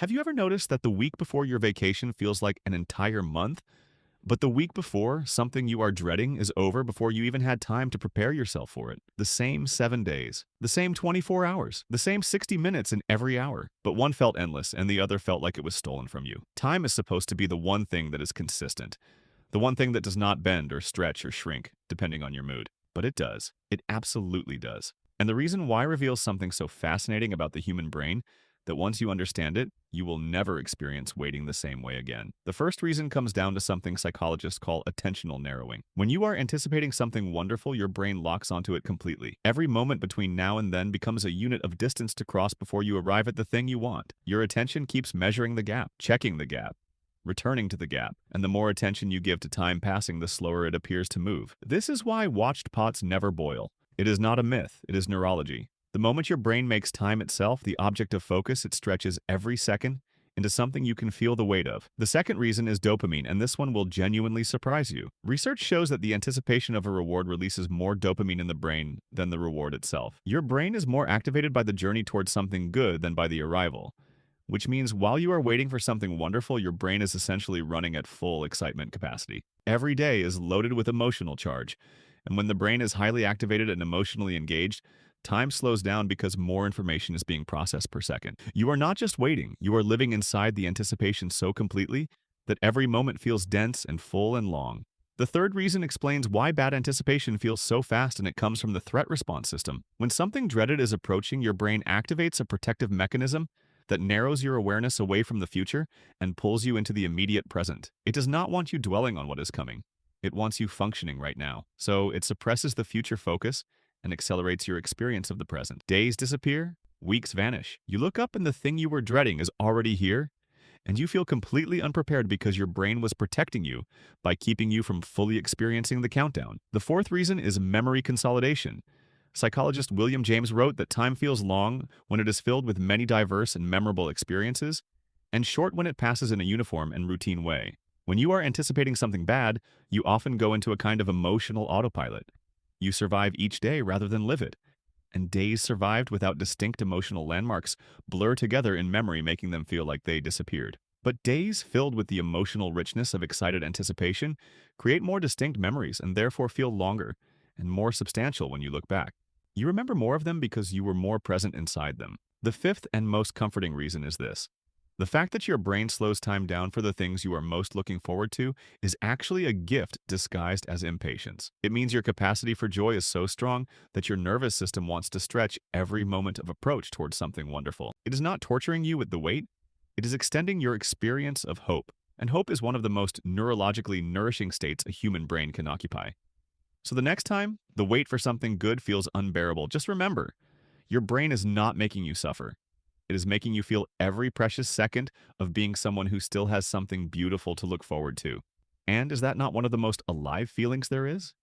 Have you ever noticed that the week before your vacation feels like an entire month, but the week before, something you are dreading is over before you even had time to prepare yourself for it? The same 7 days, the same 24 hours, the same 60 minutes in every hour, but one felt endless and the other felt like it was stolen from you. Time is supposed to be the one thing that is consistent, the one thing that does not bend or stretch or shrink, depending on your mood. But it does. It absolutely does. And the reason why reveals something so fascinating about the human brain that once you understand it, you will never experience waiting the same way again. The first reason comes down to something psychologists call attentional narrowing. When you are anticipating something wonderful, your brain locks onto it completely. Every moment between now and then becomes a unit of distance to cross before you arrive at the thing you want. Your attention keeps measuring the gap, checking the gap, returning to the gap, and the more attention you give to time passing, the slower it appears to move. This is why watched pots never boil. It is not a myth, it is neurology. The moment your brain makes time itself the object of focus, it stretches every second into something you can feel the weight of. The second reason is dopamine, and this one will genuinely surprise you. Research shows that the anticipation of a reward releases more dopamine in the brain than the reward itself. Your brain is more activated by the journey towards something good than by the arrival, which means while you are waiting for something wonderful, your brain is essentially running at full excitement capacity. Every day is loaded with emotional charge, and when the brain is highly activated and emotionally engaged, time slows down because more information is being processed per second. You are not just waiting, you are living inside the anticipation so completely that every moment feels dense and full and long. The third reason explains why bad anticipation feels so fast, and it comes from the threat response system. When something dreaded is approaching, your brain activates a protective mechanism that narrows your awareness away from the future and pulls you into the immediate present. It does not want you dwelling on what is coming. It wants you functioning right now. So it suppresses the future focus and accelerates your experience of the present. Days disappear, weeks vanish. You look up and the thing you were dreading is already here, and you feel completely unprepared because your brain was protecting you by keeping you from fully experiencing the countdown. The fourth reason is memory consolidation. Psychologist William James wrote that time feels long when it is filled with many diverse and memorable experiences, and short when it passes in a uniform and routine way. When you are anticipating something bad, you often go into a kind of emotional autopilot. You survive each day rather than live it, and days survived without distinct emotional landmarks blur together in memory, making them feel like they disappeared. But days filled with the emotional richness of excited anticipation create more distinct memories and therefore feel longer and more substantial when you look back. You remember more of them because you were more present inside them. The fifth and most comforting reason is this. The fact that your brain slows time down for the things you are most looking forward to is actually a gift disguised as impatience. It means your capacity for joy is so strong that your nervous system wants to stretch every moment of approach towards something wonderful. It is not torturing you with the wait, it is extending your experience of hope. And hope is one of the most neurologically nourishing states a human brain can occupy. So the next time the wait for something good feels unbearable, just remember, your brain is not making you suffer. It is making you feel every precious second of being someone who still has something beautiful to look forward to. And is that not one of the most alive feelings there is?